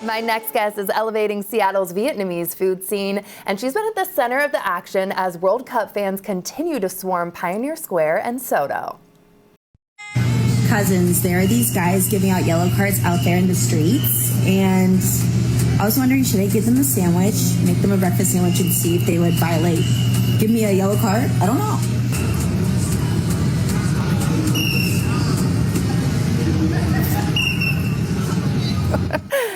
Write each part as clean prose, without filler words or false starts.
My next guest is elevating Seattle's Vietnamese food scene, and she's been at the center of the action as World Cup fans continue to swarm Pioneer Square and Soto. Cousins, there are these guys giving out yellow cards out there in the streets, and I was wondering, should I give them a sandwich, make them a breakfast sandwich, and see if they would violate? Give me a yellow card? I don't know.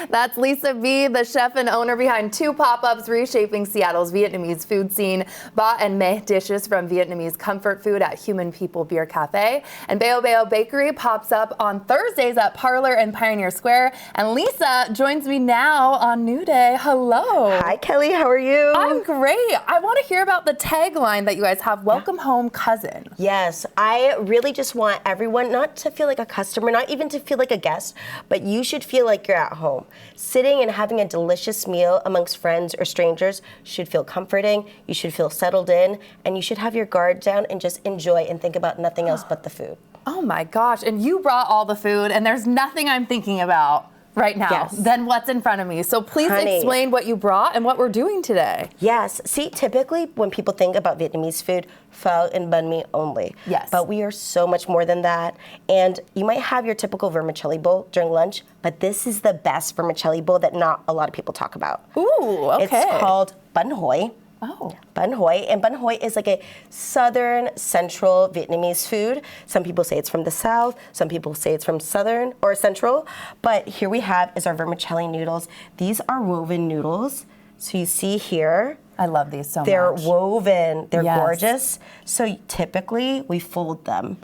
That's Lisa V, the chef and owner behind two pop-ups reshaping Seattle's Vietnamese food scene. Ba and Meh dishes from Vietnamese comfort food at Human People Beer Cafe. And Bao Bao Bakery pops up on Thursdays at Parlor and Pioneer Square. And Lisa joins me now on New Day. Hello. Hi, Kelly. How are you? I'm great. I want to hear about the tagline that you guys have, Welcome Home, Cousin. Yes, I really just want everyone not to feel like a customer, not even to feel like a guest, but you should feel like you're at home. Sitting and having a delicious meal amongst friends or strangers should feel comforting, you should feel settled in, and you should have your guard down and just enjoy and think about nothing else but the food. Oh my gosh, and you brought all the food, and there's nothing I'm thinking about right now than what's in front of me. So please explain what you brought and what we're doing today. Yes, see, typically when people think about Vietnamese food, pho and banh mi only. Yes. But we are so much more than that. And you might have your typical vermicelli bowl during lunch, but this is the best vermicelli bowl that not a lot of people talk about. Ooh, okay. It's called banh hoi. Oh. Banh hoi, and banh hoi is like a southern central Vietnamese food. Some people say it's from the south, some people say it's from southern or central, but here we have is our vermicelli noodles. These are woven noodles. So you see here, I love these so much. They're woven, they're gorgeous. So typically we fold them.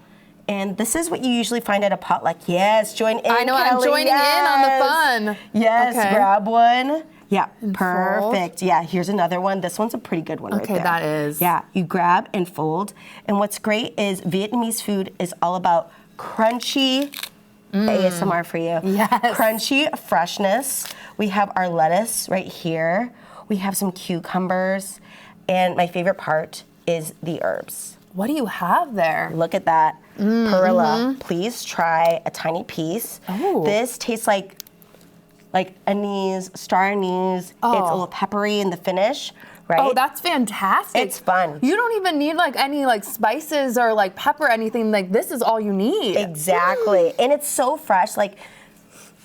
And this is what you usually find at a potluck. Yes, join in, I know, Kelly. I'm joining in on the fun. Yes, grab one. Yeah, and perfect. Fold. Yeah, here's another one. This one's a pretty good one right there. Okay, that is. Yeah, you grab and fold. And what's great is Vietnamese food is all about crunchy, ASMR for you. Yes. Crunchy freshness. We have our lettuce right here. We have some cucumbers. And my favorite part is the herbs. What do you have there? Look at that. Perilla. Please try a tiny piece. Oh. This tastes like anise, star anise. Oh. It's a little peppery in the finish, right? Oh, that's fantastic. It's fun. You don't even need like any like spices or like pepper or anything. Like this is all you need. Exactly. And it's so fresh. Like,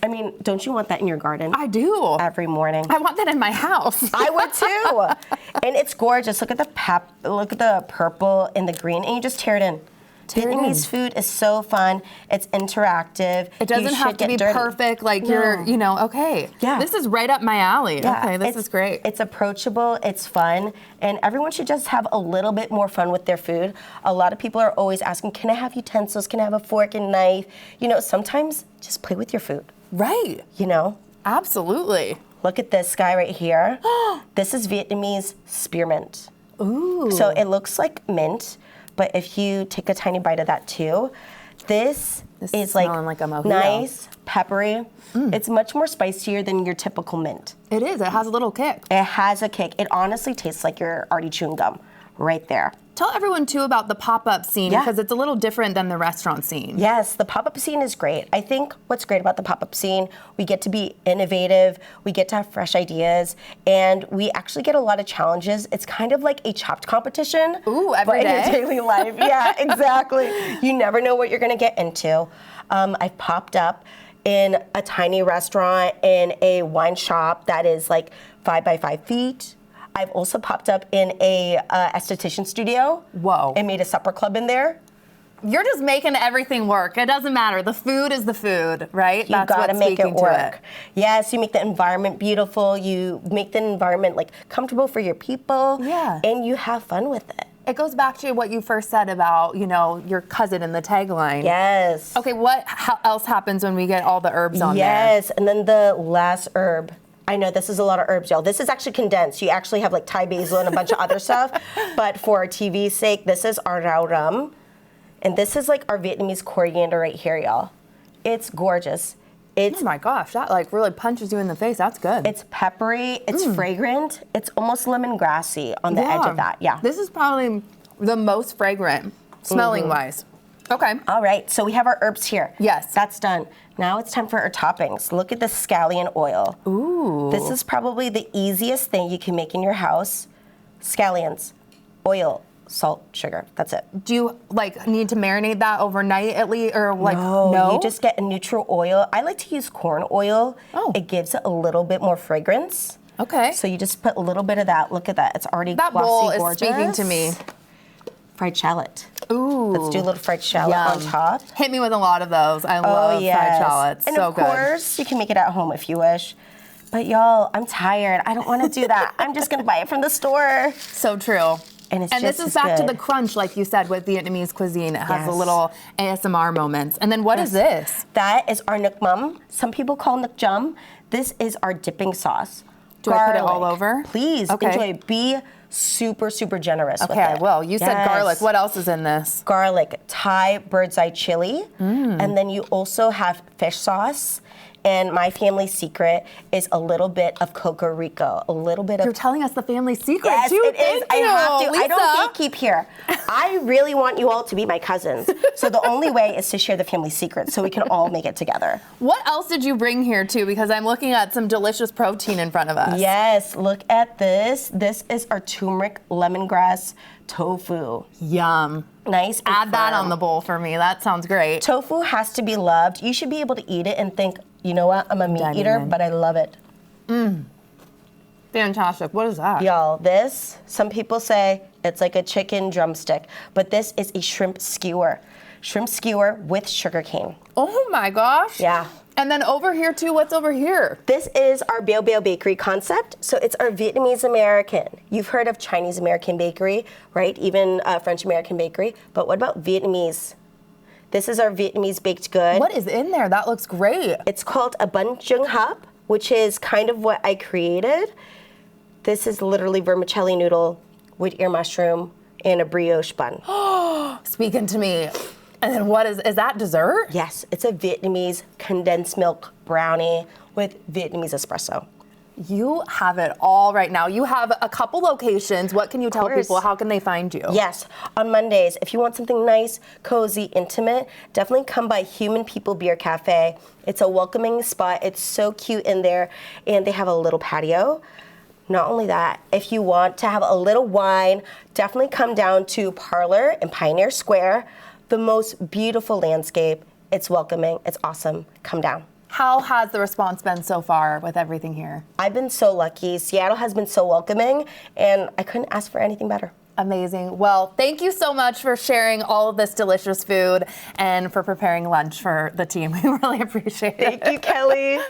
I mean, don't you want that in your garden? I do. Every morning. I want that in my house. I would too. And it's gorgeous. Look at the purple and the green, and you just tear it in. Vietnamese food is so fun. It's interactive. It doesn't have to be perfect, like you're, okay. Yeah. This is right up my alley. Yeah. Okay, this is great. It's approachable, it's fun, and everyone should just have a little bit more fun with their food. A lot of people are always asking, can I have utensils? Can I have a fork and knife? Sometimes just play with your food. Right. Absolutely. Look at this guy right here. This is Vietnamese spearmint. Ooh. So it looks like mint, but if you take a tiny bite of that too, this is like a mojito. Nice, peppery. It's much more spicier than your typical mint. It is. It has a little kick. It has a kick. It honestly tastes like you're already chewing gum right there. Tell everyone too about the pop-up scene because it's a little different than the restaurant scene. Yes, the pop-up scene is great. I think what's great about the pop-up scene, we get to be innovative, we get to have fresh ideas, and we actually get a lot of challenges. It's kind of like a Chopped competition. Ooh, every day. In your daily life. Yeah, exactly. You never know what you're gonna get into. I've popped up in a tiny restaurant in a wine shop that is like 5 by 5 feet. I've also popped up in a esthetician studio. Whoa. And made a supper club in there. You're just making everything work. It doesn't matter. The food is the food, right? You gotta make it work. Yes, you make the environment beautiful. You make the environment like comfortable for your people. Yeah. And you have fun with it. It goes back to what you first said about, your cousin in the tagline. Yes. Okay, what else happens when we get all the herbs on there? Yes, and then the last herb. I know this is a lot of herbs, y'all. This is actually condensed. You actually have like Thai basil and a bunch of other stuff. But for our TV's sake, this is our rau rum. And this is like our Vietnamese coriander right here, y'all. It's gorgeous. Oh my gosh, that like really punches you in the face. That's good. It's peppery, it's fragrant. It's almost lemongrassy on the edge of that, yeah. This is probably the most fragrant, smelling wise. Okay. All right, so we have our herbs here. Yes. That's done. Now it's time for our toppings. Look at the scallion oil. Ooh. This is probably the easiest thing you can make in your house. Scallions, oil, salt, sugar. That's it. Do you like need to marinate that overnight at least, or like No, you just get a neutral oil. I like to use corn oil. Oh. It gives it a little bit more fragrance. Okay. So you just put a little bit of that. Look at that. It's already That glossy, bowl is gorgeous. speaking to me. Fried shallot. Ooh. Let's do a little fried shallot on Yum. top. Hit me with a lot of those. I love fried shallots. And so of good. course, you can make it at home if you wish. But y'all, I'm tired. I don't want to do that. I'm just gonna buy it from the store. So true. And it's this just is as back to good. the crunch, like you said, with Vietnamese cuisine. It has Yes. a little ASMR moments. And then what is this? That is our nuoc mum. Some people call nuoc jum. This is our dipping sauce. Do I put it all over? Please Okay. enjoy. Be super, super generous with Okay, it. I will. You said Yes. garlic. What else is in this? Garlic, Thai bird's eye chili, and then you also have fish sauce. And my family secret is a little bit of Coco Rico, a little bit You're of. telling us the family secret Yes, too. it is. Thank I you, have to. Lisa. I don't gatekeep here. I really want you all to be my cousins. So the only way is to share the family secret, so we can all make it together. What else did you bring here too? Because I'm looking at some delicious protein in front of us. Yes, look at this. This is our turmeric lemongrass tofu. Yum. Nice. And Add that firm. on the bowl for me. That sounds great. Tofu has to be loved. You should be able to eat it and think, you know what, I'm a meat Diving eater, in. but I love it. Fantastic. What is that? Y'all, this, some people say it's like a chicken drumstick, but this is a shrimp skewer. Shrimp skewer with sugar cane. Oh my gosh. Yeah. And then over here too, what's over here? This is our Bao Bao Bakery concept. So it's our Vietnamese American. You've heard of Chinese American bakery, right? Even French American bakery. But what about Vietnamese? This is our Vietnamese baked good. What is in there? That looks great. It's called a bun chung hap, which is kind of what I created. This is literally vermicelli noodle with ear mushroom and a brioche bun. Speaking to me. And then what is that dessert? Yes, it's a Vietnamese condensed milk brownie with Vietnamese espresso. You have it all right now. You have a couple locations. What can you tell course. people? How can they find you? Yes, on Mondays, if you want something nice, cozy, intimate, definitely come by Human People Beer Cafe. It's a welcoming spot. It's so cute in there, and they have a little patio. Not only that, if you want to have a little wine, definitely come down to Parlor in Pioneer Square. The most beautiful landscape. It's welcoming. It's awesome. Come down. How has the response been so far with everything here? I've been so lucky. Seattle has been so welcoming, and I couldn't ask for anything better. Amazing. Well, thank you so much for sharing all of this delicious food and for preparing lunch for the team. We really appreciate it. Thank you, Kelly.